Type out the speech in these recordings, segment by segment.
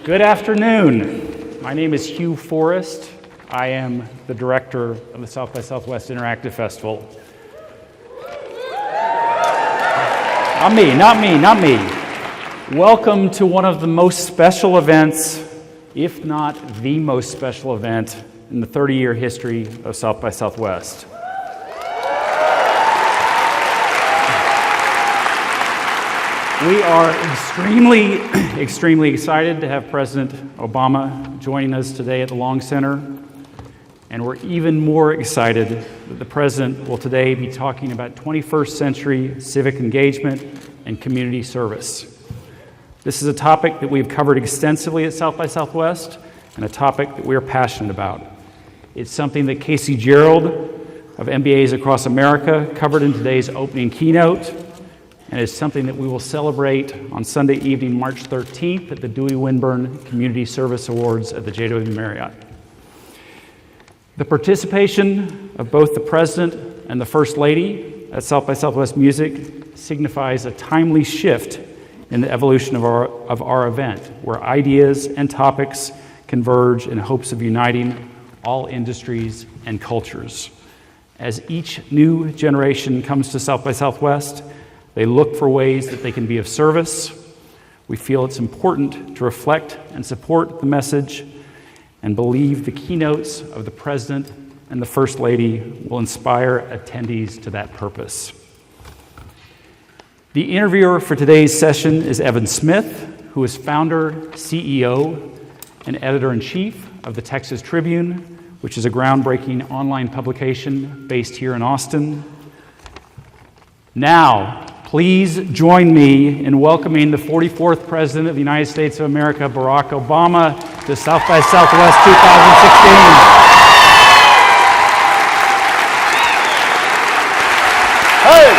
Good afternoon. My name is Hugh Forrest. I am the director of the South by Southwest Interactive Festival. Not me. Welcome to one of the most special events, if not the most special event, in the 30-year history of South by Southwest. We are extremely excited to have President Obama joining us today at the Long Center, and we're even more excited that the President will today be talking about 21st century civic engagement and community service. This is a topic that we've covered extensively at South by Southwest, and a topic that we are passionate about. It's something that Casey Gerald of MBAs Across America covered in today's opening keynote, and it's something that we will celebrate on Sunday evening, March 13th at the Dewey Winburn Community Service Awards at the JW Marriott. The participation of both the President and the First Lady at South by Southwest Music signifies a timely shift in the evolution of our event, where ideas and topics converge in hopes of uniting all industries and cultures. As each new generation comes to South by Southwest, they look for ways that they can be of service. We feel it's important to reflect and support the message and believe the keynotes of the President and the First Lady will inspire attendees to that purpose. The interviewer for today's session is Evan Smith, who is founder, CEO, and editor-in-chief of the Texas Tribune, which is a groundbreaking online publication based here in Austin. Now, please join me in welcoming the 44th President of the United States of America, Barack Obama, to South by Southwest 2016. Hey!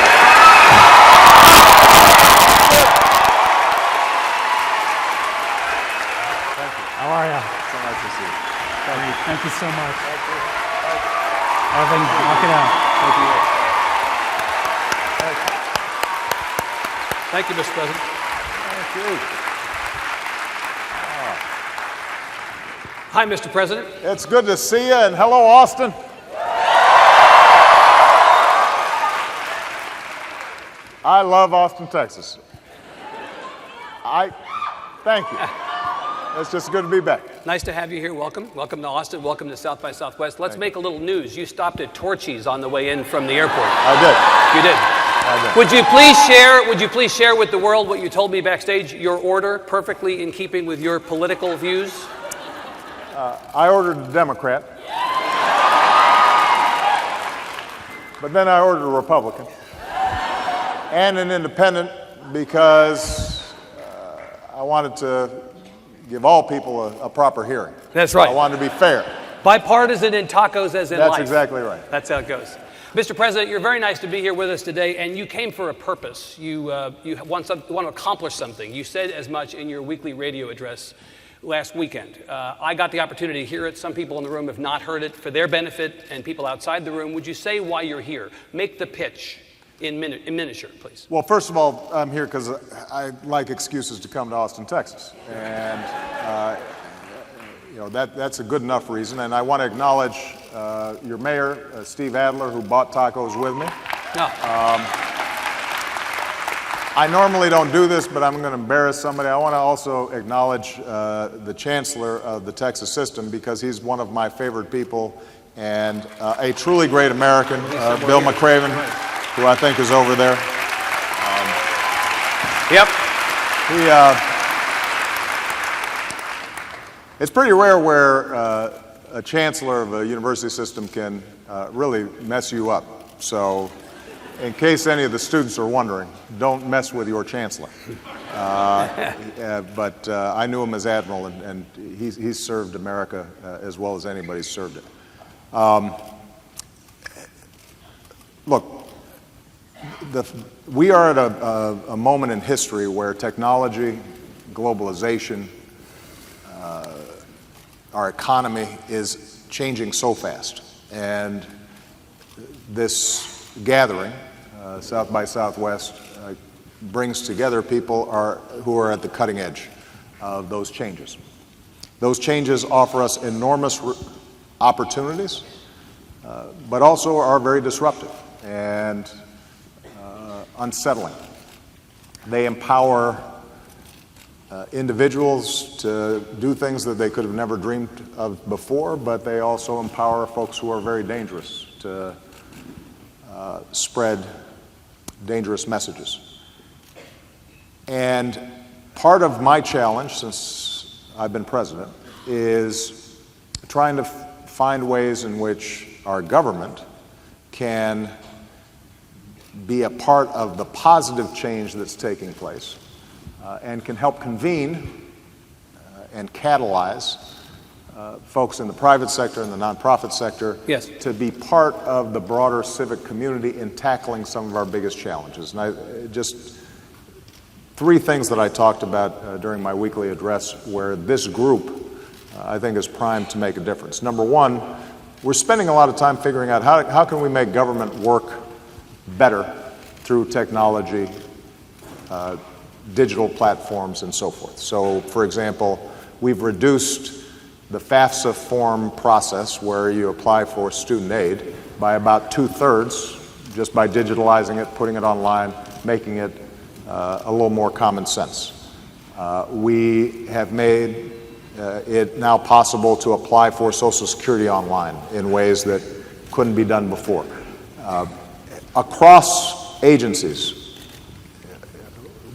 Thank you. How are you? So nice to see you. Thank you so much. Thank you. Evan, knock it out. Thank you. Thank you, Mr. President. Thank you. Hi, Mr. President. It's good to see you, and hello, Austin. I love Austin, Texas. Thank you. It's just good to be back. Nice to have you here. Welcome. Welcome to Austin. Welcome to South by Southwest. Let's make a little news. You stopped at Torchy's on the way in from the airport. I did. You did. Would you please share with the world what you told me backstage, your order, perfectly in keeping with your political views? I ordered a Democrat, but then I ordered a Republican and an independent because I wanted to give all people a proper hearing. That's right. I wanted to be fair. Bipartisan in tacos as in life. That's exactly right. That's how it goes. Mr. President, you're very nice to be here with us today, and you came for a purpose. You want to accomplish something. You said as much in your weekly radio address last weekend. I got the opportunity to hear it. Some people in the room have not heard it. For their benefit and people outside the room, would you say why you're here? Make the pitch in miniature, please. Well, first of all, I'm here because I like excuses to come to Austin, Texas. And that's a good enough reason. And I want to acknowledge your mayor, Steve Adler, who bought tacos with me. No. I normally don't do this, but I'm going to embarrass somebody. I want to also acknowledge the chancellor of the Texas system because he's one of my favorite people and a truly great American, Bill McCraven, who I think is over there. Yep. It's pretty rare where a chancellor of a university system can really mess you up. So in case any of the students are wondering, don't mess with your chancellor. But I knew him as admiral, and he's served America as well as anybody's served it. Look, we are at a moment in history where technology, globalization, our economy is changing so fast. And this gathering, South by Southwest, brings together people who are at the cutting edge of those changes. Those changes offer us enormous opportunities, but also are very disruptive and unsettling. They empower individuals to do things that they could have never dreamed of before, but they also empower folks who are very dangerous to spread dangerous messages. And part of my challenge since I've been president is trying to find ways in which our government can be a part of the positive change that's taking place and can help convene and catalyze folks in the private sector and the nonprofit sector to be part of the broader civic community in tackling some of our biggest challenges. And just three things that I talked about during my weekly address where this group I think is primed to make a difference. Number one, we're spending a lot of time figuring out how can we make government work better through technology, digital platforms, and so forth. So, for example, we've reduced the FAFSA form process where you apply for student aid by about 2/3 just by digitalizing it, putting it online, making it a little more common sense. We have made it now possible to apply for Social Security online in ways that couldn't be done before. Across agencies,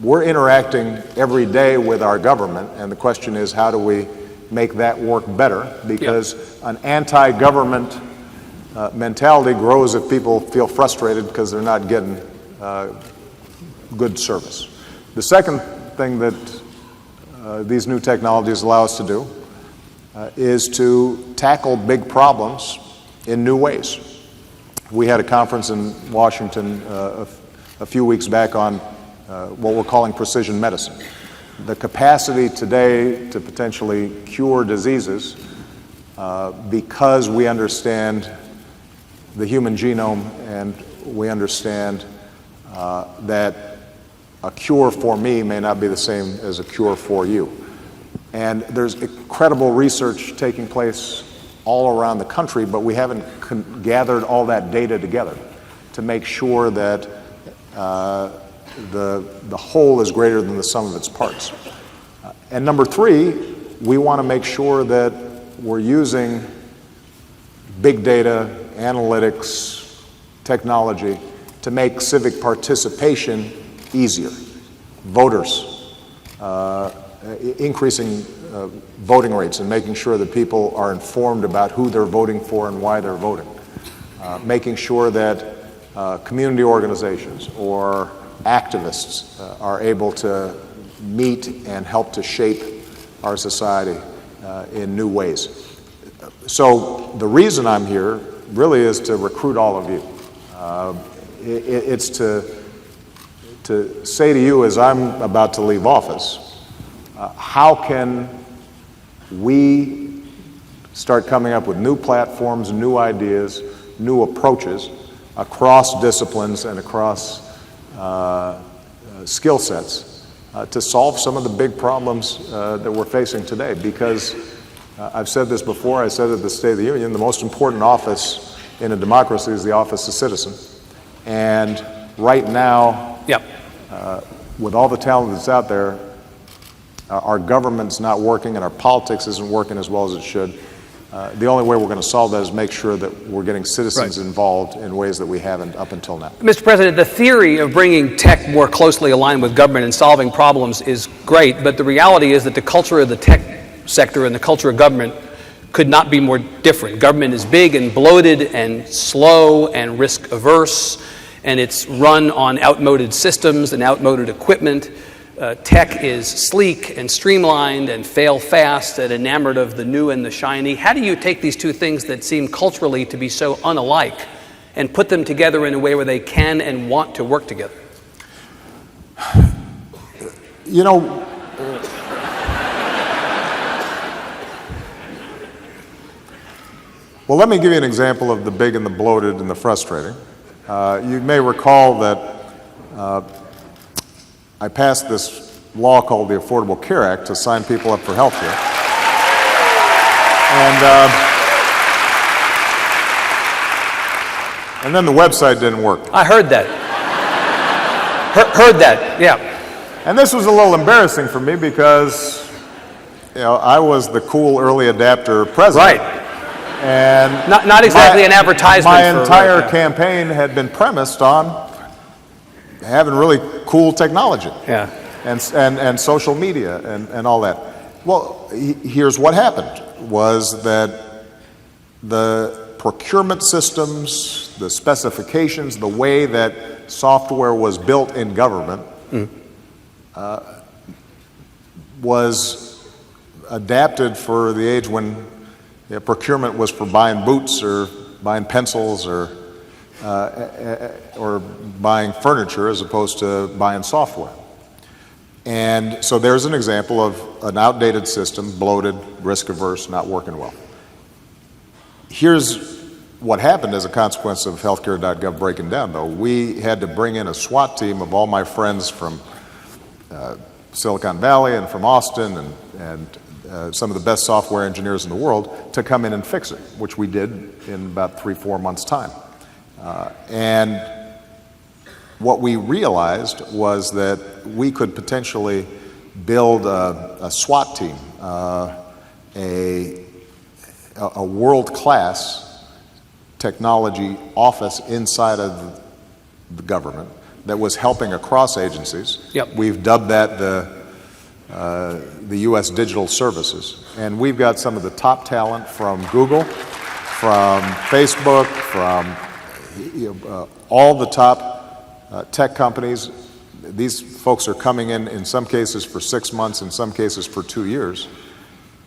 we're interacting every day with our government, and the question is, how do we make that work better? Because an anti-government mentality grows if people feel frustrated because they're not getting good service. The second thing that these new technologies allow us to do is to tackle big problems in new ways. We had a conference in Washington a few weeks back on what we're calling precision medicine. The capacity today to potentially cure diseases because we understand the human genome and we understand that a cure for me may not be the same as a cure for you. And there's incredible research taking place all around the country, but we haven't gathered all that data together to make sure that the whole is greater than the sum of its parts. And number three, we want to make sure that we're using big data, analytics, technology to make civic participation easier. Voters, increasing voting rates and making sure that people are informed about who they're voting for and why they're voting. Making sure that community organizations or activists are able to meet and help to shape our society in new ways. So the reason I'm here really is to recruit all of you. It's to say to you as I'm about to leave office, how can we start coming up with new platforms, new ideas, new approaches across disciplines and across skill sets to solve some of the big problems that we're facing today. Because I've said this before, I said at the State of the Union, the most important office in a democracy is the office of citizen. And right now, with all the talent that's out there, our government's not working and our politics isn't working as well as it should. The only way we're going to solve that is make sure that we're getting citizens involved in ways that we haven't up until now. Mr. President, the theory of bringing tech more closely aligned with government and solving problems is great, but the reality is that the culture of the tech sector and the culture of government could not be more different. Government is big and bloated and slow and risk averse, and it's run on outmoded systems and outmoded equipment. Tech is sleek and streamlined and fail fast and enamored of the new and the shiny. How do you take these two things that seem culturally to be so unalike and put them together in a way where they can and want to work together? You know, well, let me give you an example of the big and the bloated and the frustrating. You may recall that I passed this law called the Affordable Care Act to sign people up for health care. And then the website didn't work. I heard that. Heard that, yeah. And this was a little embarrassing for me because, I was the cool early adapter president. Right. And not exactly an advertisement. My entire campaign had been premised on having really cool technology. Yeah. And social media and all that. Well, here's what happened, was that the procurement systems, the specifications, the way that software was built in government was adapted for the age when procurement was for buying boots or buying pencils or buying furniture as opposed to buying software. And so there's an example of an outdated system, bloated, risk-averse, not working well. Here's what happened as a consequence of healthcare.gov breaking down, though. We had to bring in a SWAT team of all my friends from Silicon Valley and from Austin and some of the best software engineers in the world to come in and fix it, which we did in about 3-4 months' time. And what we realized was that we could potentially build a SWAT team, a world-class technology office inside of the government that was helping across agencies. Yep. We've dubbed that the U.S. Digital Services. And we've got some of the top talent from Google, from Facebook, from all the top tech companies. These folks are coming in some cases for 6 months, in some cases for 2 years.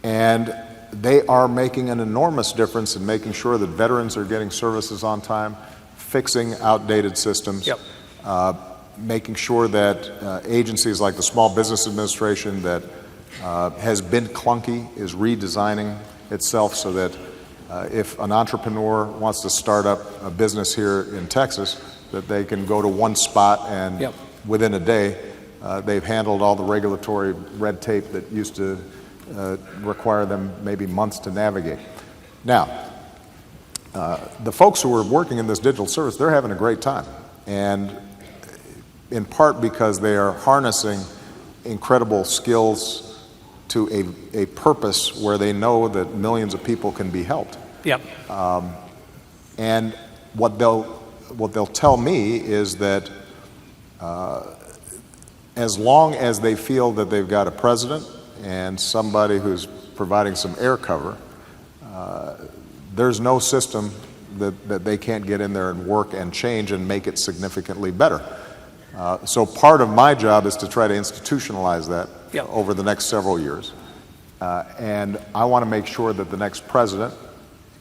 And they are making an enormous difference in making sure that veterans are getting services on time, fixing outdated systems, yep. Making sure that agencies like the Small Business Administration that has been clunky is redesigning itself so that if an entrepreneur wants to start up a business here in Texas, that they can go to one spot and yep. within a day they've handled all the regulatory red tape that used to require them maybe months to navigate. Now, the folks who are working in this digital service, they're having a great time. And in part because they are harnessing incredible skills to a purpose where they know that millions of people can be helped. Yep. And what they'll tell me is that as long as they feel that they've got a president and somebody who's providing some air cover, there's no system that they can't get in there and work and change and make it significantly better. So part of my job is to try to institutionalize that yep. over the next several years. And I want to make sure that the next president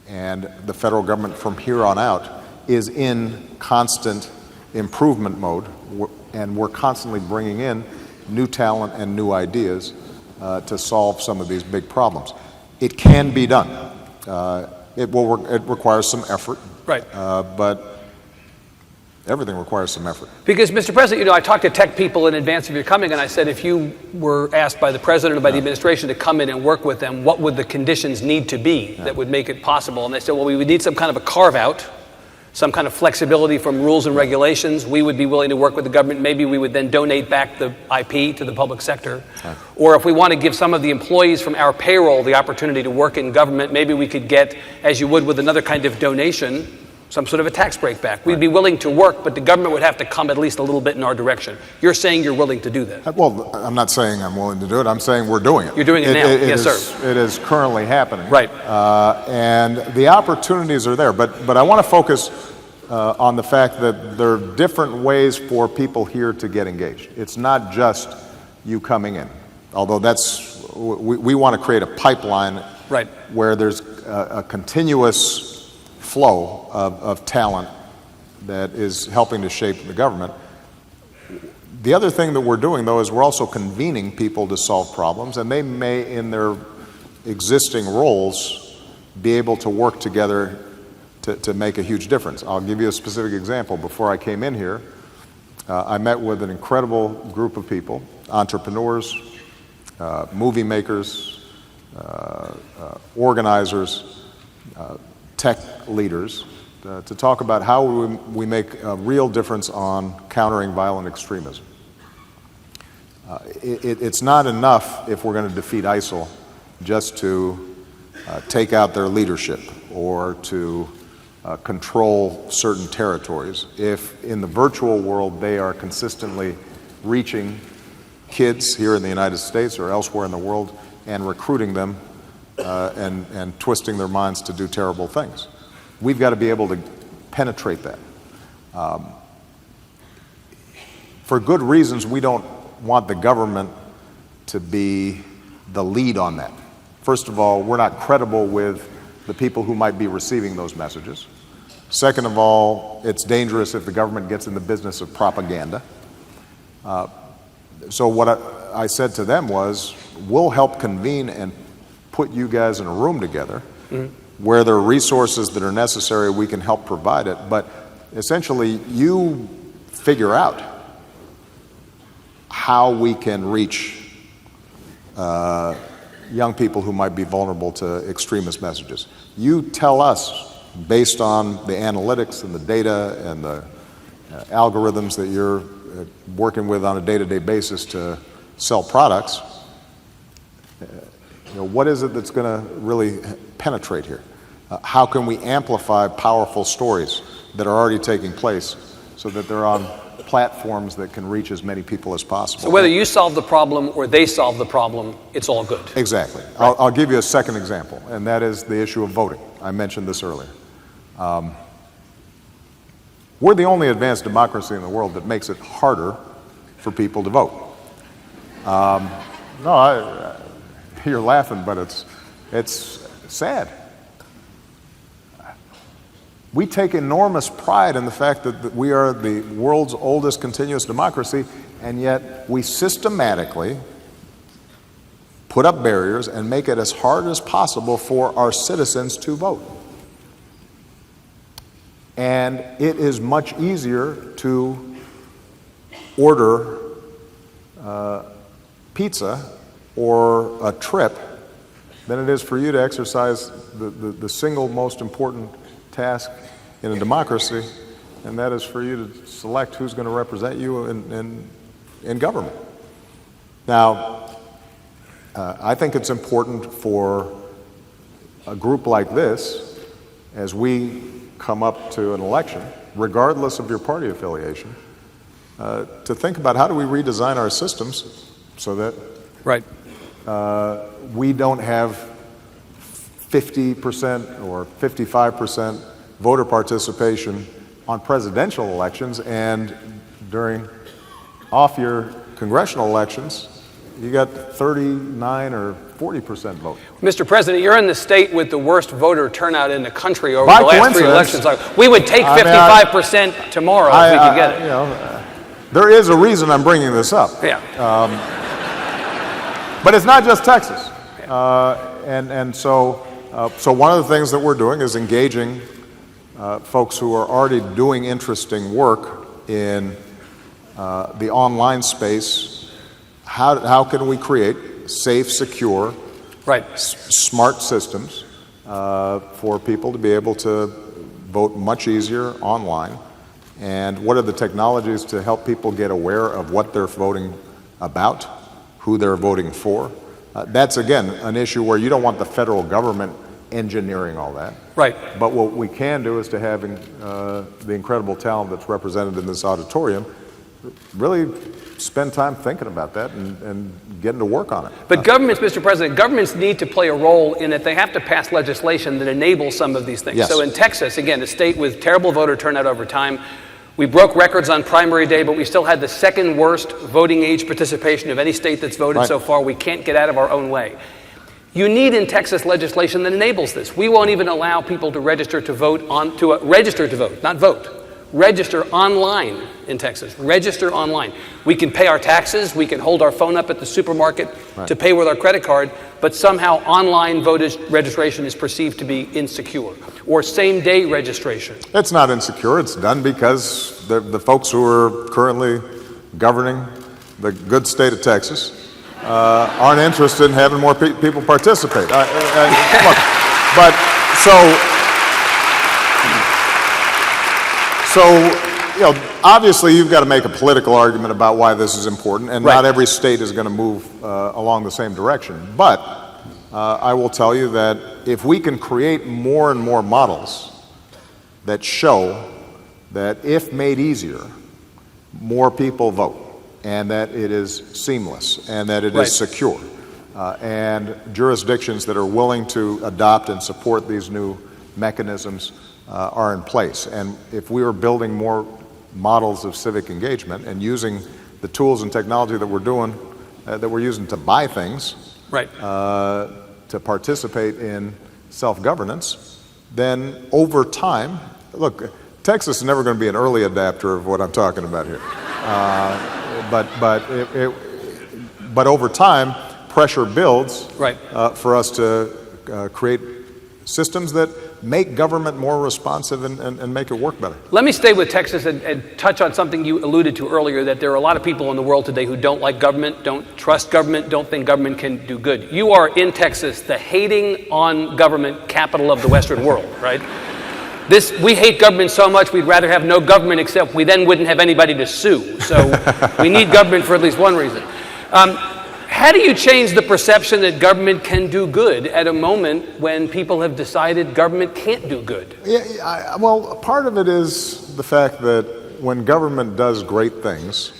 and the federal government from here on out is in constant improvement mode, and we're constantly bringing in new talent and new ideas to solve some of these big problems. It can be done. It requires some effort, right? But everything requires some effort. Because, Mr. President, I talked to tech people in advance of your coming, and I said, if you were asked by the president or by the administration to come in and work with them, what would the conditions need to be that would make it possible? And they said, well, we would need some kind of a carve-out, some kind of flexibility from rules and regulations. We would be willing to work with the government. Maybe we would then donate back the IP to the public sector. Right. Or if we want to give some of the employees from our payroll the opportunity to work in government, maybe we could get, as you would with another kind of donation, some sort of a tax break back. We'd be willing to work, but the government would have to come at least a little bit in our direction. You're saying you're willing to do that? Well, I'm not saying I'm willing to do it. I'm saying we're doing it. You're doing it now. Yes, sir. It is currently happening. Right. And the opportunities are there. But I want to focus on the fact that there are different ways for people here to get engaged. It's not just you coming in, although we want to create a pipeline right. where there's a continuous flow of talent that is helping to shape the government. The other thing that we're doing, though, is we're also convening people to solve problems, and they may, in their existing roles, be able to work together to make a huge difference. I'll give you a specific example. Before I came in here, I met with an incredible group of people, entrepreneurs, movie makers, organizers, tech leaders, to talk about how we make a real difference on countering violent extremism. It's not enough, if we're going to defeat ISIL, just to take out their leadership or to control certain territories. If in the virtual world they are consistently reaching kids here in the United States or elsewhere in the world and recruiting them and twisting their minds to do terrible things, we've got to be able to penetrate that. For good reasons, we don't want the government to be the lead on that. First of all, we're not credible with the people who might be receiving those messages. Second of all, it's dangerous if the government gets in the business of propaganda. So what I said to them was, we'll help convene and put you guys in a room together. Where there are resources that are necessary, we can help provide it. But essentially, you figure out how we can reach young people who might be vulnerable to extremist messages. You tell us, based on the analytics and the data and the algorithms that you're working with on a day-to-day basis to sell products, what is it that's going to really penetrate here? How can we amplify powerful stories that are already taking place so that they're on platforms that can reach as many people as possible? So whether you solve the problem or they solve the problem, it's all good. Exactly. Right. I'll give you a second example, and that is the issue of voting. I mentioned this earlier. We're the only advanced democracy in the world that makes it harder for people to vote. You're laughing, but it's sad. We take enormous pride in the fact that we are the world's oldest continuous democracy, and yet we systematically put up barriers and make it as hard as possible for our citizens to vote. And it is much easier to order pizza or a trip than it is for you to exercise the single most important task in a democracy, and that is for you to select who's going to represent you in government. Now, I think it's important for a group like this, as we come up to an election, regardless of your party affiliation, to think about how do we redesign our systems so that we don't have 50% or 55% voter participation on presidential elections, and during off-year congressional elections, you got 39 or 40% vote. Mr. President, you're in the state with the worst voter turnout in the country over the last 3 elections. We would take 55% tomorrow if we could get it. There is a reason I'm bringing this up. Yeah. But it's not just Texas. So one of the things that we're doing is engaging folks who are already doing interesting work in the online space. How can we create safe, secure, smart systems for people to be able to vote much easier online? And what are the technologies to help people get aware of what they're voting about, who they're voting for? That's, again, an issue where you don't want the federal government engineering all that. Right. But what we can do is to have the incredible talent that's represented in this auditorium really spend time thinking about that and getting to work on it. But governments, Mr. President, governments need to play a role in that they have to pass legislation that enables some of these things. Yes. So in Texas, again, a state with terrible voter turnout over time, we broke records on primary day, but we still had the second worst voting age participation of any state that's voted so far. We can't get out of our own way. You need in Texas legislation that enables this. We won't even allow people to register to vote register to vote, not vote. Register online in Texas. Register online. We can pay our taxes. We can hold our phone up at the supermarket to pay with our credit card, but somehow online voter registration is perceived to be insecure. Or same-day registration. It's not insecure. It's done because the folks who are currently governing the good state of Texas aren't interested in having more people participate. Look, but obviously you've got to make a political argument about why this is important, and not every state is going to move along the same direction. But I will tell you that if we can create more and more models that show that if made easier, more people vote, and that it is seamless, and that it is secure, and jurisdictions that are willing to adopt and support these new mechanisms are in place. And if we are building more models of civic engagement and using the tools and technology that we're doing, that we're using to buy things, to participate in self-governance, then over time, look, Texas is never going to be an early adapter of what I'm talking about here. But over time, pressure builds for us to create systems that make government more responsive and make it work better. Let me stay with Texas and touch on something you alluded to earlier, that there are a lot of people in the world today who don't like government, don't trust government, don't think government can do good. You are in Texas, the hating on government capital of the Western world, right? We hate government so much we'd rather have no government, except we then wouldn't have anybody to sue. So we need government for at least one reason. How do you change the perception that government can do good at a moment when people have decided government can't do good? Well, part of it is the fact that when government does great things,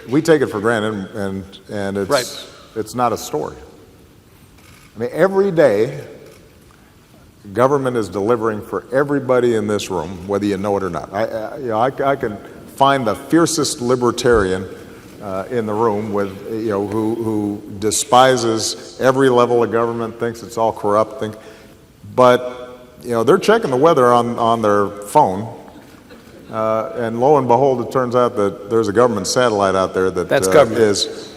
we take it for granted, and it's not a story. I mean, every day, government is delivering for everybody in this room, whether you know it or not. I can find the fiercest libertarian in the room who despises every level of government, thinks it's all corrupt, but they're checking the weather on their phone, and lo and behold, it turns out that there's a government satellite out there that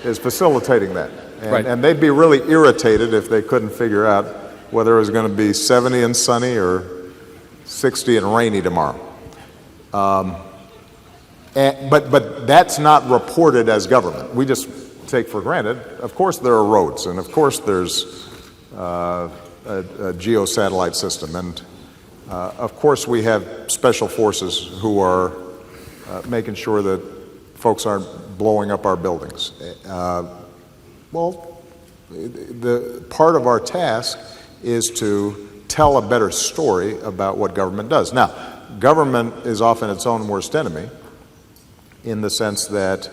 is facilitating that. And they'd be really irritated if they couldn't figure out whether it was going to be 70 and sunny or 60 and rainy tomorrow. But that's not reported as government. We just take for granted. Of course there are roads, and of course there's a geosatellite system, and of course we have special forces who are making sure that folks aren't blowing up our buildings. The part of our task is to tell a better story about what government does. Now, government is often its own worst enemy, in the sense that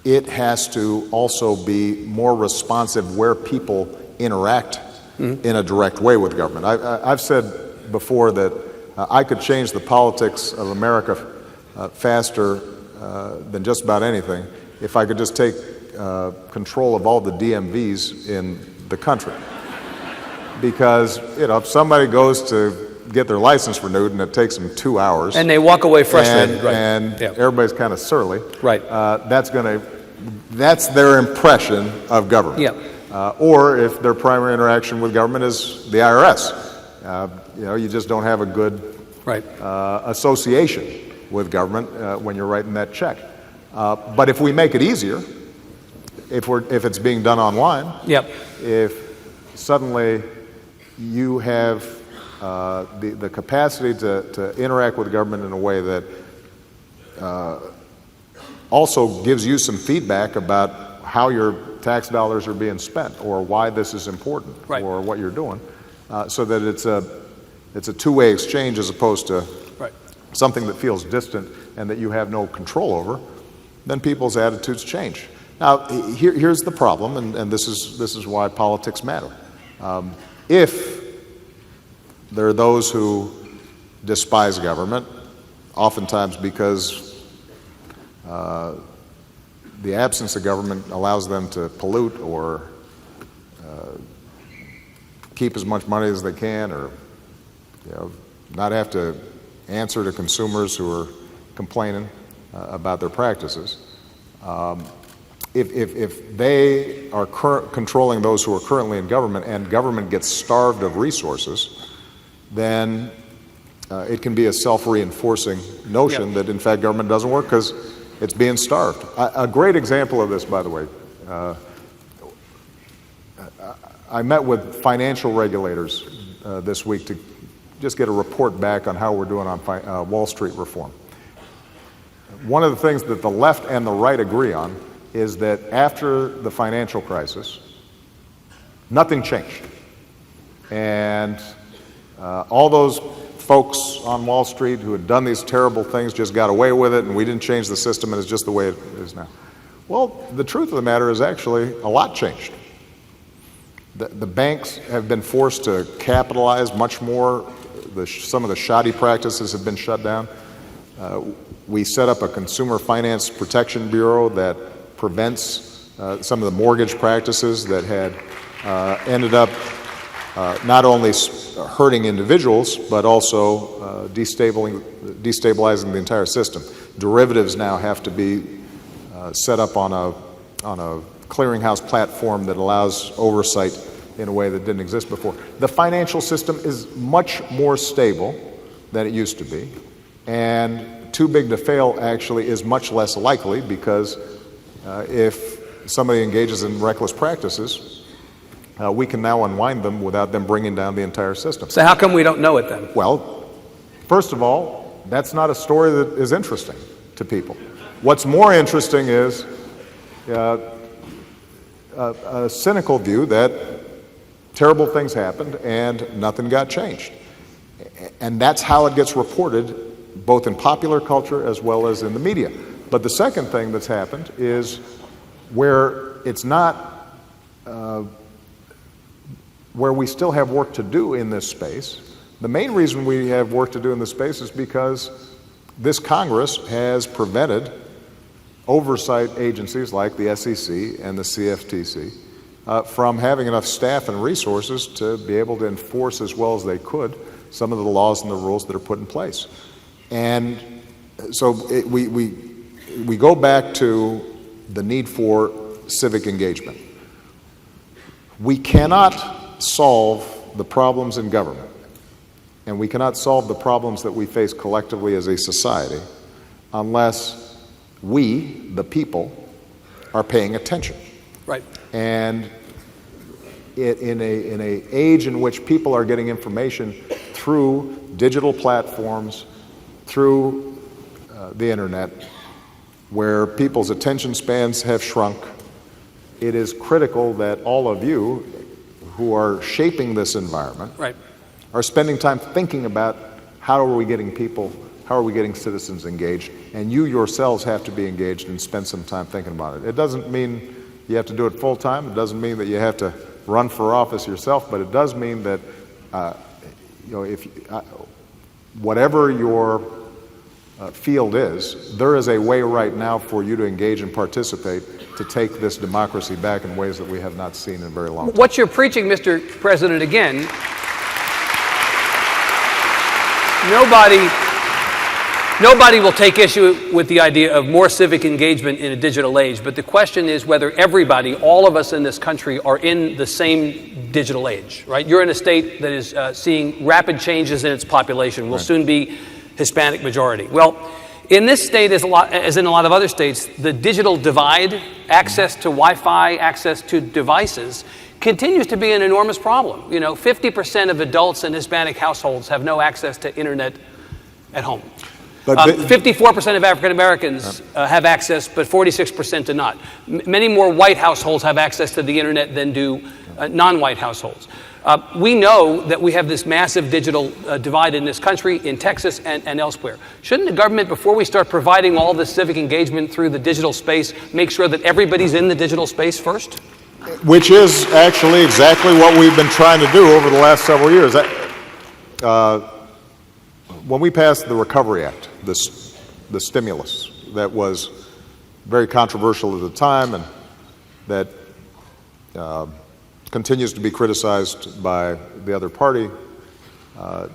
it has to also be more responsive where people interact in a direct way with government. I've said before that I could change the politics of America faster than just about anything if I could just take control of all the DMVs in the country. Because if somebody goes to get their license renewed and it takes them 2 hours, and they walk away frustrated, and everybody's kind of surly, that's their impression of government. Or if their primary interaction with government is the IRS, you just don't have a good association with government when you're writing that check. But if we make it easier, if it's being done online, if suddenly you have the capacity to interact with government in a way that also gives you some feedback about how your tax dollars are being spent, or why this is important, or what you're doing, so that it's a two-way exchange as opposed to something that feels distant and that you have no control over, then people's attitudes change. Now, here's the problem, and this is why politics matter. If there are those who despise government, oftentimes because the absence of government allows them to pollute or keep as much money as they can, or not have to answer to consumers who are complaining about their practices. If they are controlling those who are currently in government, and government gets starved of resources, then it can be a self-reinforcing notion that in fact government doesn't work, because it's being starved. A great example of this, by the way, I met with financial regulators this week to just get a report back on how we're doing on Wall Street reform. One of the things that the left and the right agree on is that after the financial crisis, nothing changed. And all those folks on Wall Street who had done these terrible things just got away with it, and we didn't change the system, and it's just the way it is now. Well, the truth of the matter is actually a lot changed. The banks have been forced to capitalize much more. Some of the shoddy practices have been shut down. We set up a Consumer Finance Protection Bureau that prevents some of the mortgage practices that had ended up not only hurting individuals, but also destabilizing the entire system. Derivatives now have to be set up on a clearinghouse platform that allows oversight in a way that didn't exist before. The financial system is much more stable than it used to be, and too big to fail actually is much less likely, because if somebody engages in reckless practices, we can now unwind them without them bringing down the entire system. So how come we don't know it then? Well, first of all, that's not a story that is interesting to people. What's more interesting is a cynical view that terrible things happened and nothing got changed. And that's how it gets reported, both in popular culture as well as in the media. But the second thing that's happened is where it's not, where we still have work to do in this space. The main reason we have work to do in this space is because this Congress has prevented oversight agencies like the SEC and the CFTC from having enough staff and resources to be able to enforce as well as they could some of the laws and the rules that are put in place. And so we go back to the need for civic engagement. We cannot solve the problems in government, and we cannot solve the problems that we face collectively as a society unless we, the people, are paying attention. Right. And in a age in which people are getting information through digital platforms, through the internet, where people's attention spans have shrunk, it is critical that all of you who are shaping this environment are spending time thinking about how are we getting citizens engaged, and you yourselves have to be engaged and spend some time thinking about it. It doesn't mean you have to do it full time. It doesn't mean that you have to run for office yourself, but it does mean that whatever your field is, there is a way right now for you to engage and participate to take this democracy back in ways that we have not seen in a very long time. What you're preaching, Mr. President, again, Nobody will take issue with the idea of more civic engagement in a digital age, but the question is whether everybody, all of us in this country, are in the same digital age, right? You're in a state that is seeing rapid changes in its population. Will soon be Hispanic majority. Well, in this state, as in a lot of other states, the digital divide, access to Wi-Fi, access to devices, continues to be an enormous problem. 50% of adults in Hispanic households have no access to internet at home. 54% of African Americans have access, but 46% do not. Many more white households have access to the internet than do non-white households. We know that we have this massive digital divide in this country, in Texas and elsewhere. Shouldn't the government, before we start providing all this civic engagement through the digital space, make sure that everybody's in the digital space first? Which is actually exactly what we've been trying to do over the last several years. When we passed the Recovery Act, the stimulus that was very controversial at the time and that continues to be criticized by the other party,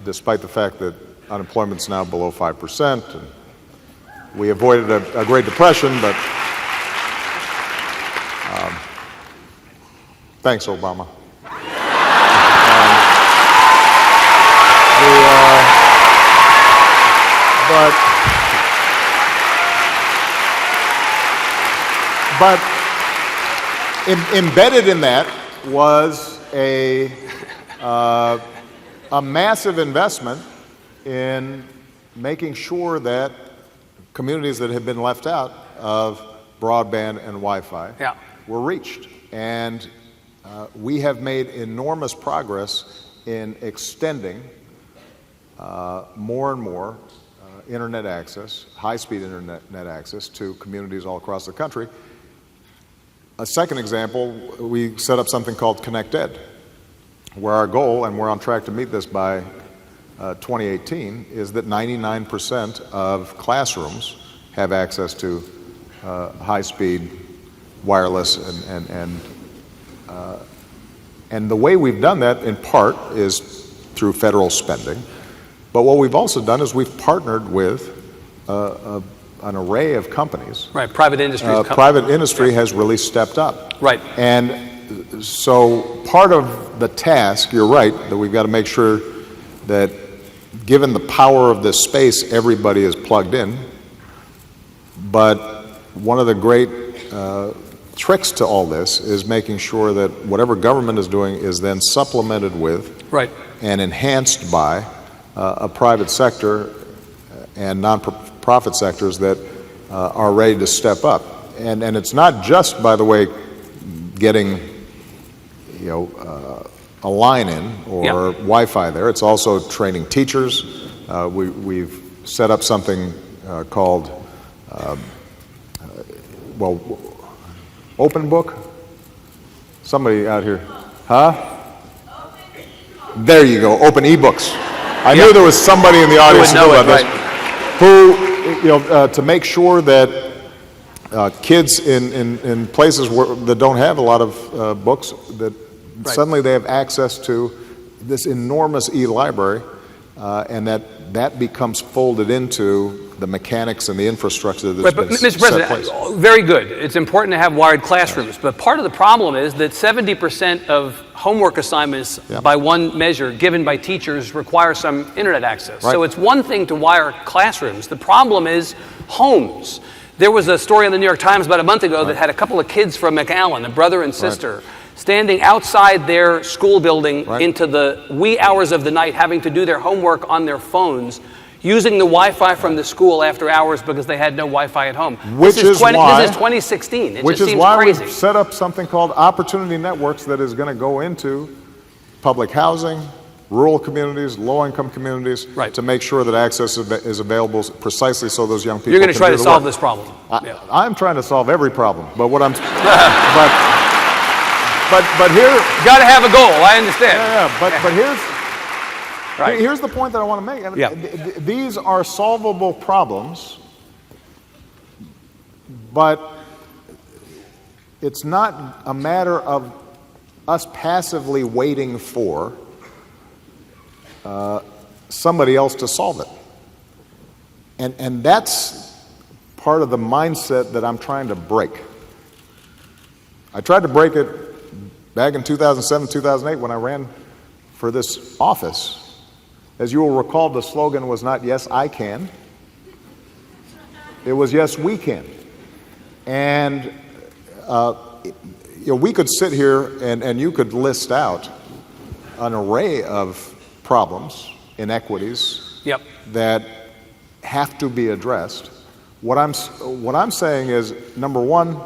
despite the fact that unemployment's now below 5%. And we avoided a Great Depression, but thanks, Obama. But embedded in that was a massive investment in making sure that communities that had been left out of broadband and Wi-Fi were reached. And we have made enormous progress in extending more and more internet access, high-speed internet access to communities all across the country. A second example, we set up something called ConnectEd, where our goal, and we're on track to meet this by 2018, is that 99% of classrooms have access to high-speed wireless, and the way we've done that in part is through federal spending. But what we've also done is we've partnered with an array of companies. Right, private industry. Private industry has really stepped up. Right. And so part of the task, you're right, that we've got to make sure that given the power of this space, everybody is plugged in. But one of the great tricks to all this is making sure that whatever government is doing is then supplemented with and enhanced by a private sector and non-profit sectors that are ready to step up. And it's not just, by the way, getting a line in or Wi-Fi there. It's also training teachers. We've set up something called Open Book. Somebody out here, huh? There you go, Open eBooks. I knew there was somebody in the audience who knew about this. Who, to make sure that kids in places that don't have a lot of books, that suddenly they have access to this enormous e-library, and that becomes folded into the mechanics and the infrastructure that's been Mr. President, very good. It's important to have wired classrooms, but part of the problem is that 70% of homework assignments, by one measure, given by teachers, require some internet access. So it's one thing to wire classrooms. The problem is homes. There was a story in the New York Times about a month ago that had a couple of kids from McAllen, a brother and sister, standing outside their school building into the wee hours of the night, having to do their homework on their phones, using the Wi-Fi from the school after hours because they had no Wi-Fi at home. This is 2016. It just seems crazy. We've set up something called Opportunity Networks that is going to go into public housing, rural communities, low-income communities, to make sure that access is available precisely so those young people You're going to try to solve work. this problem. I'm trying to solve every problem, but what I'm... but here... You got to have a goal, I understand. But here's the point that I want to make. These are solvable problems, but it's not a matter of us passively waiting for somebody else to solve it. And that's part of the mindset that I'm trying to break. I tried to break it back in 2007, 2008 when I ran for this office. As you will recall, the slogan was not "Yes, I can." It was "Yes, we can." And we could sit here and you could list out an array of problems, inequities that have to be addressed. What I'm saying is, number one,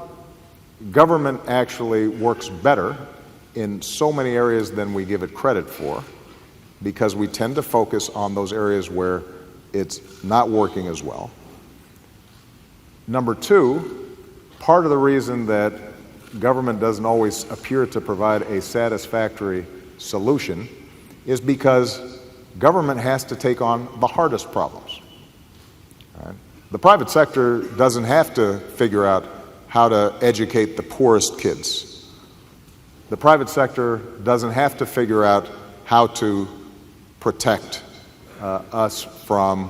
government actually works better in so many areas than we give it credit for, because we tend to focus on those areas where it's not working as well. Number two, part of the reason that government doesn't always appear to provide a satisfactory solution is because government has to take on the hardest problems. Right? The private sector doesn't have to figure out how to educate the poorest kids. The private sector doesn't have to figure out how to protect us from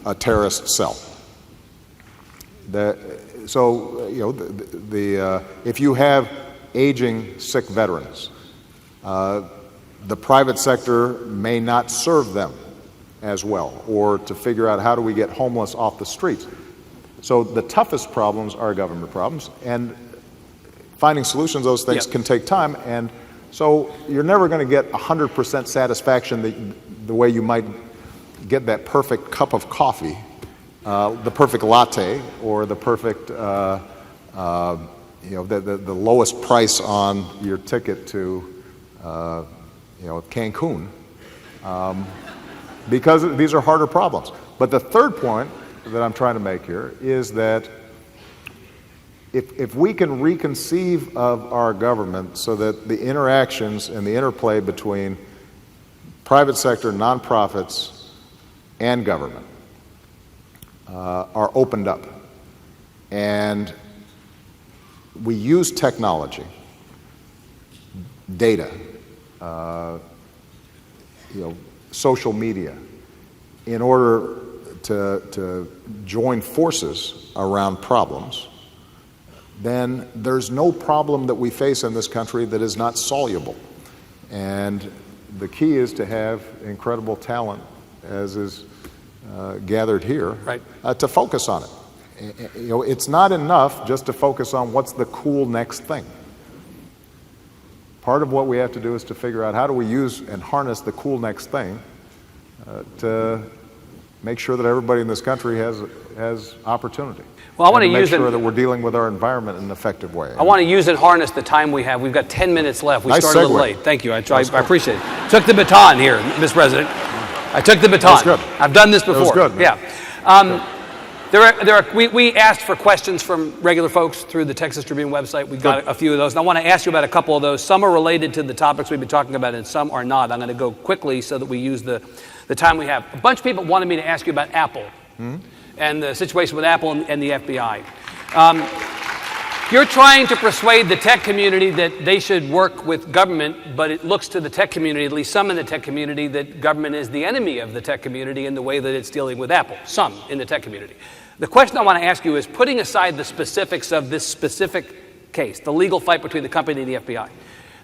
a terrorist cell. If you have aging, sick veterans, the private sector may not serve them as well, or to figure out how do we get homeless off the streets. So the toughest problems are government problems, and finding solutions to those things can take time. And so you're never going to get 100% satisfaction the way you might get that perfect cup of coffee, the perfect latte, or the perfect, the lowest price on your ticket to, Cancun, because these are harder problems. But the third point that I'm trying to make here is that if we can reconceive of our government so that the interactions and the interplay between private sector, nonprofits, and government are opened up, and we use technology, data, social media, in order to join forces around problems, then there's no problem that we face in this country that is not soluble. And the key is to have incredible talent, as is gathered here, to focus on it. It's not enough just to focus on what's the cool next thing. Part of what we have to do is to figure out how do we use and harness the cool next thing to make sure that everybody in this country has opportunity. Well, I want to make use sure that we're dealing with our environment in an effective way. I want to use and harness the time we have. We've got 10 minutes left. We Nice started a little segue. late. Thank you. I appreciate it. Took the baton here, Mr. President. I took the baton. That was good. I've done this before. That was good, man. Yeah. We asked for questions from regular folks through the Texas Tribune website. We got a few of those, and I want to ask you about a couple of those. Some are related to the topics we've been talking about, and some are not. I'm going to go quickly so that we use the time we have. A bunch of people wanted me to ask you about Apple and the situation with Apple and the FBI. You're trying to persuade the tech community that they should work with government, but it looks to the tech community, at least some in the tech community, that government is the enemy of the tech community in the way that it's dealing with Apple, some in the tech community. The question I want to ask you is, putting aside the specifics of this specific case, the legal fight between the company and the FBI,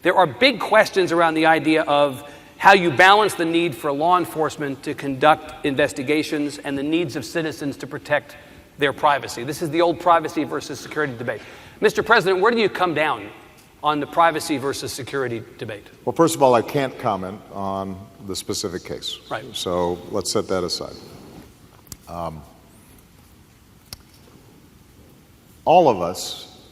there are big questions around the idea of how you balance the need for law enforcement to conduct investigations and the needs of citizens to protect their privacy. This is the old privacy versus security debate. Mr. President, where do you come down on the privacy versus security debate? Well, first of all, I can't comment on the specific case. Right. So let's set that aside. All of us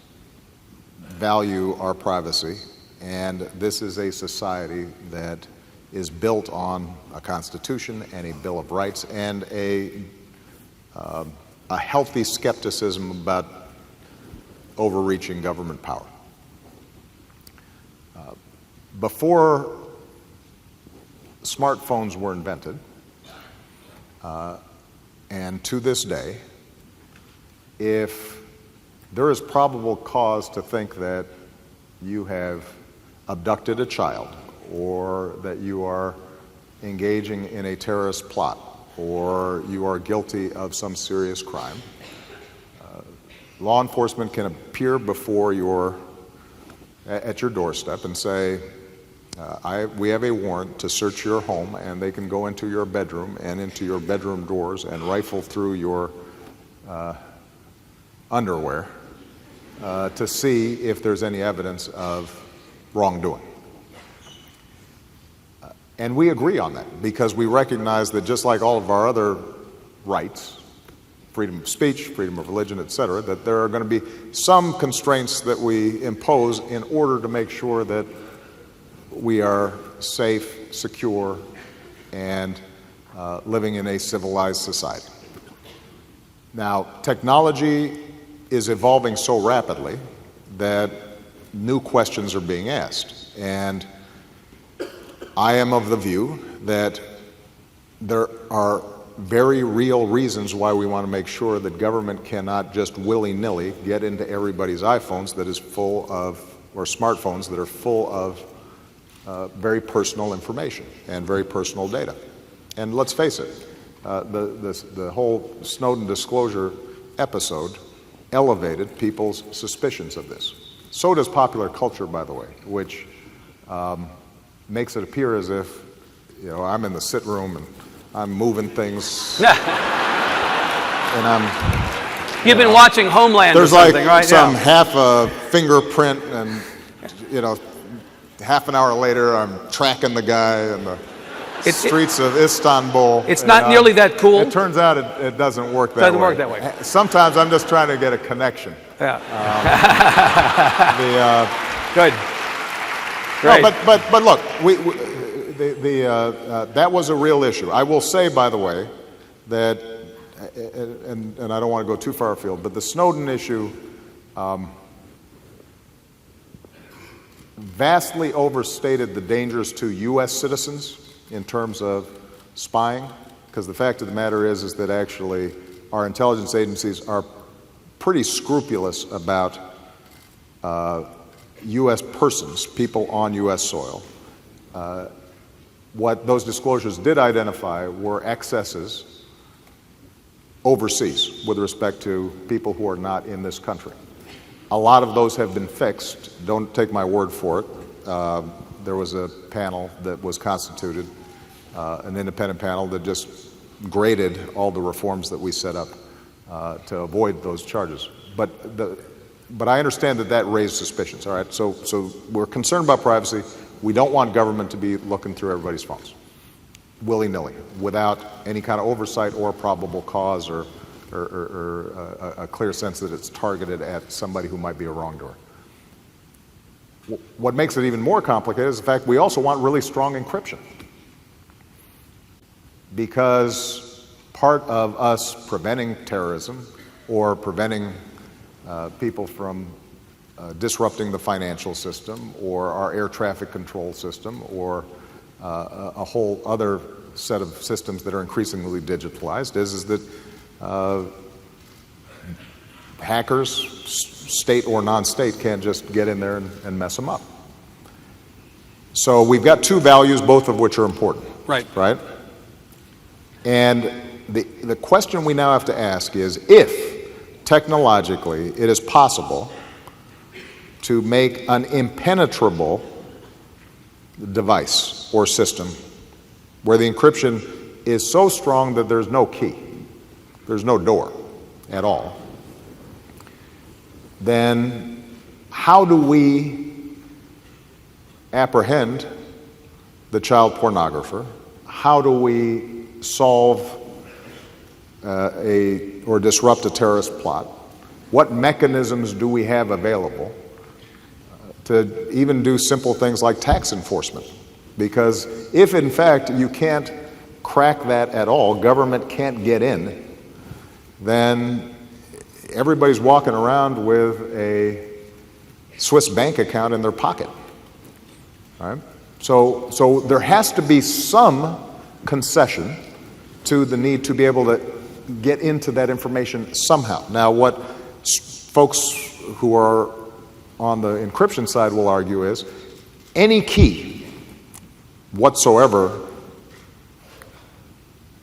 value our privacy, and this is a society that is built on a Constitution and a Bill of Rights and a healthy skepticism about overreaching government power. Before smartphones were invented, and to this day, if there is probable cause to think that you have abducted a child, or that you are engaging in a terrorist plot, or you are guilty of some serious crime, law enforcement can appear before at your doorstep and say, we have a warrant to search your home, and they can go into your bedroom and into your bedroom doors and rifle through your underwear to see if there's any evidence of wrongdoing. And we agree on that because we recognize that just like all of our other rights, freedom of speech, freedom of religion, etc., that there are going to be some constraints that we impose in order to make sure that we are safe, secure, and living in a civilized society. Now, technology is evolving so rapidly that new questions are being asked. And I am of the view that there are very real reasons why we want to make sure that government cannot just willy-nilly get into everybody's iPhones that is full of, or smartphones that are full of very personal information and very personal data. And let's face it, the whole Snowden disclosure episode elevated people's suspicions of this. So does popular culture, by the way, which makes it appear as if, I'm in the sit room and I'm moving things and You've been watching Homeland There's or something, like right? some half a fingerprint, and half an hour later, I'm tracking the guy in the streets of Istanbul. It's not nearly that cool. It turns out it doesn't work that way. Doesn't work that way. Sometimes I'm just trying to get a connection. Yeah. Good. No, Great. but look, that was a real issue. I will say, by the way, that, and I don't want to go too far afield, but the Snowden issue vastly overstated the dangers to U.S. citizens in terms of spying, because the fact of the matter is that actually our intelligence agencies are pretty scrupulous about U.S. persons, people on U.S. soil. What those disclosures did identify were excesses overseas with respect to people who are not in this country. A lot of those have been fixed. Don't take my word for it. There was a panel that was constituted, an independent panel that just graded all the reforms that we set up to avoid those charges. But I understand that raised suspicions, all right? So we're concerned about privacy. We don't want government to be looking through everybody's phones, willy-nilly, without any kind of oversight or probable cause or a clear sense that it's targeted at somebody who might be a wrongdoer. What makes it even more complicated is the fact we also want really strong encryption, because part of us preventing terrorism or preventing people from disrupting the financial system or our air traffic control system or a whole other set of systems that are increasingly digitalized is that hackers, state or non-state, can't just get in there and mess them up. So we've got two values, both of which are important. Right? And the question we now have to ask is, if technologically it is possible to make an impenetrable device or system where the encryption is so strong that there's no key, there's no door at all, then how do we apprehend the child pornographer? How do we solve or disrupt a terrorist plot? What mechanisms do we have available to even do simple things like tax enforcement? Because if in fact you can't crack that at all, government can't get in, then everybody's walking around with a Swiss bank account in their pocket. All right? So there has to be some concession to the need to be able to get into that information somehow. Now, what folks who are on the encryption side will argue is any key whatsoever,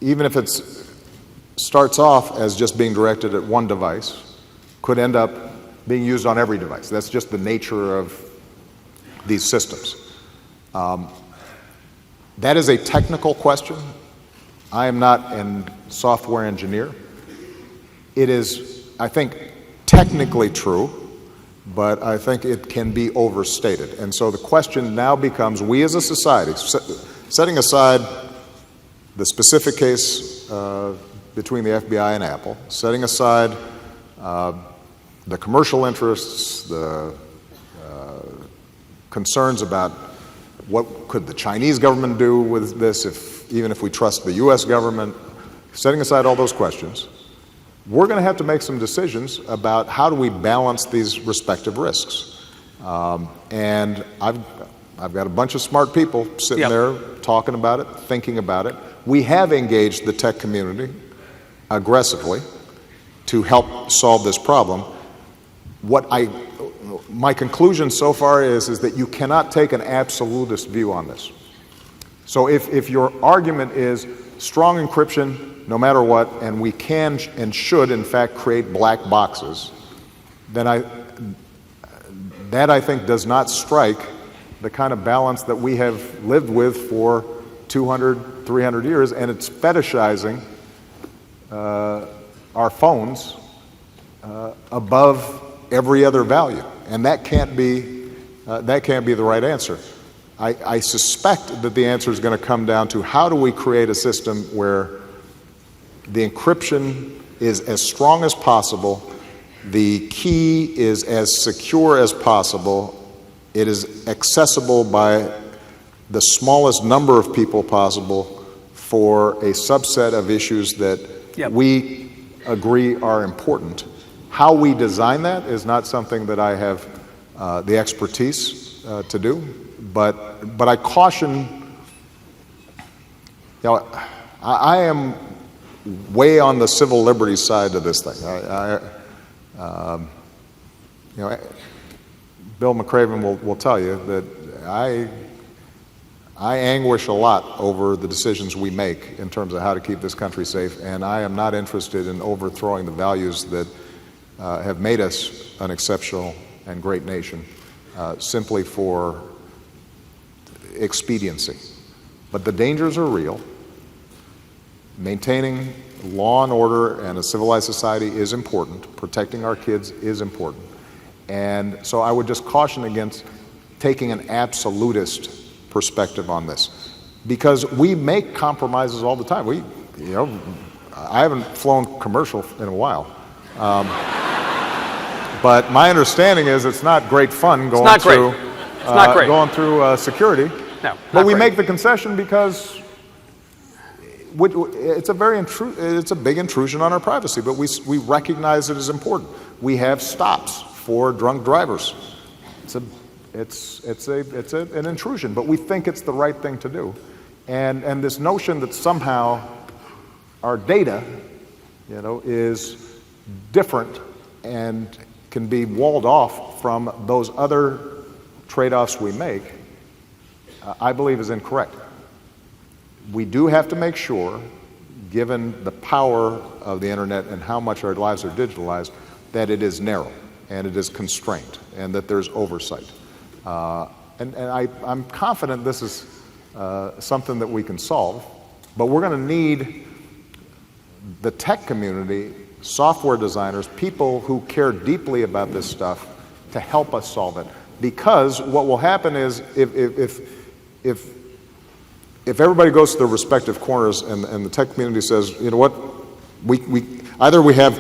even if it starts off as just being directed at one device, could end up being used on every device. That's just the nature of these systems. That is a technical question. I am not a software engineer. It is, I think, technically true, but I think it can be overstated. And so the question now becomes, we as a society, setting aside the specific case between the FBI and Apple, setting aside the commercial interests, the concerns about what could the Chinese government do with this, even if we trust the U.S. government, setting aside all those questions, we're going to have to make some decisions about how do we balance these respective risks. And I've got a bunch of smart people sitting there talking about it, thinking about it. We have engaged the tech community aggressively to help solve this problem. My conclusion so far is that you cannot take an absolutist view on this. So if your argument is strong encryption no matter what, and we can and should in fact create black boxes, then that I think does not strike the kind of balance that we have lived with for 200, 300 years, and it's fetishizing our phones above every other value, and that can't be the right answer. I suspect that the answer is going to come down to how do we create a system where the encryption is as strong as possible, the key is as secure as possible, it is accessible by the smallest number of people possible for a subset of issues that we agree are important. How we design that is not something that I have the expertise to do, but I caution, I am way on the civil liberties side of this thing. Bill McCraven will tell you that I anguish a lot over the decisions we make in terms of how to keep this country safe, and I am not interested in overthrowing the values that have made us an exceptional and great nation simply for expediency. But the dangers are real. Maintaining law and order and a civilized society is important. Protecting our kids is important. And so I would just caution against taking an absolutist perspective on this, because we make compromises all the time. I haven't flown commercial in a while, but my understanding is it's not great fun going through security. No, but we make the concession because it's a big intrusion on our privacy. But we recognize it as important. We have stops for drunk drivers. It's an intrusion, but we think it's the right thing to do. And this notion that somehow our data, is different and can be walled off from those other trade-offs we make, I believe is incorrect. We do have to make sure, given the power of the internet and how much our lives are digitalized, that it is narrow and it is constrained and that there's oversight. And I'm confident this is something that we can solve, but we're going to need the tech community, software designers, people who care deeply about this stuff to help us solve it. Because what will happen is if everybody goes to their respective corners and the tech community says, you know what, we either we have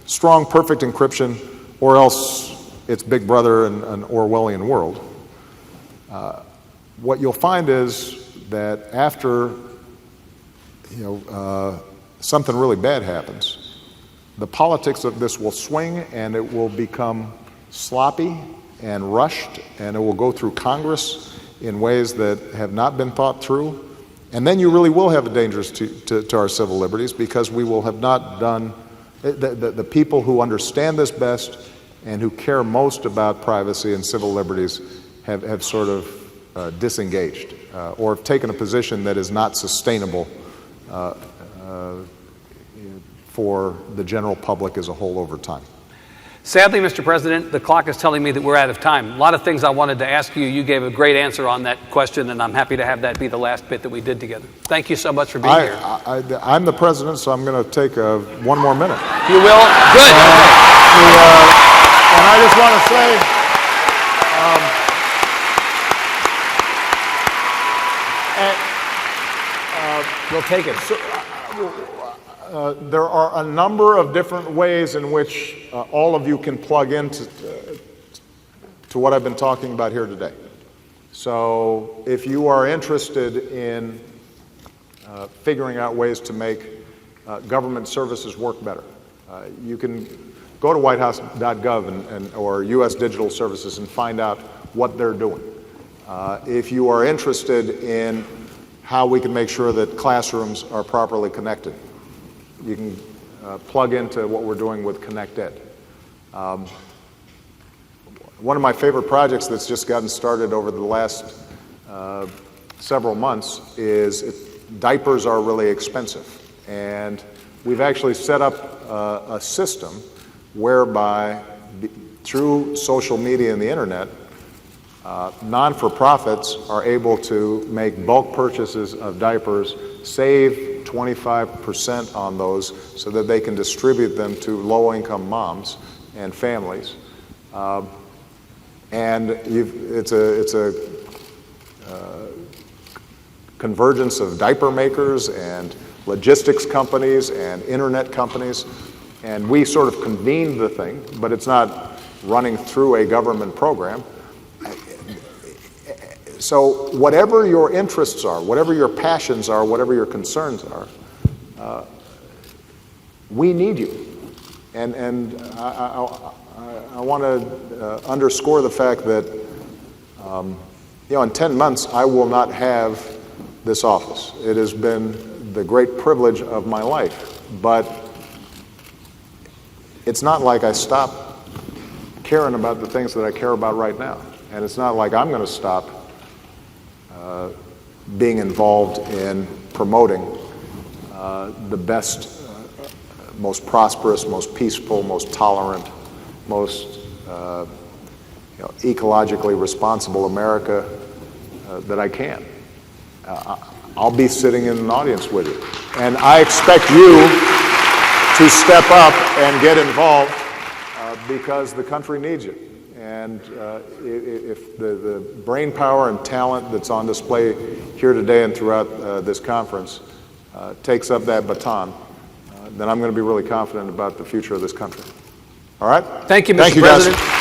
strong, perfect encryption, or else it's Big Brother and an Orwellian world. What you'll find is that after something really bad happens, the politics of this will swing and it will become sloppy and rushed, and it will go through Congress in ways that have not been thought through. And then you really will have a danger to our civil liberties, because we will have not done, the people who understand this best and who care most about privacy and civil liberties have sort of disengaged or have taken a position that is not sustainable for the general public as a whole over time. Sadly, Mr. President, the clock is telling me that we're out of time. A lot of things I wanted to ask you. You gave a great answer on that question, and I'm happy to have that be the last bit that we did together. Thank you so much for being here. I'm the president, so I'm going to take one more minute. You will? Good. And I just want to say, We'll take it. there are a number of different ways in which all of you can plug into to what I've been talking about here today. So if you are interested in figuring out ways to make government services work better, you can go to whitehouse.gov or U.S. Digital Services and find out what they're doing. If you are interested in how we can make sure that classrooms are properly connected, you can plug into what we're doing with ConnectEd. One of my favorite projects that's just gotten started over the last several months is diapers are really expensive. And we've actually set up a system whereby through social media and the internet, non-for-profits are able to make bulk purchases of diapers, save 25% on those so that they can distribute them to low-income moms and families. And it's a convergence of diaper makers and logistics companies and internet companies. And we sort of convened the thing, but it's not running through a government program. So whatever your interests are, whatever your passions are, whatever your concerns are, we need you. And I want to underscore the fact that, in 10 months, I will not have this office. It has been the great privilege of my life, but it's not like I stopped caring about the things that I care about right now. And it's not like I'm going to stop being involved in promoting the best, most prosperous, most peaceful, most tolerant, most ecologically responsible America that I can. I'll be sitting in an audience with you. And I expect you to step up and get involved because the country needs you. And if the brain power and talent that's on display here today and throughout this conference takes up that baton, then I'm going to be really confident about the future of this country. All right? Thank you, Mr. Thank you, President. guys.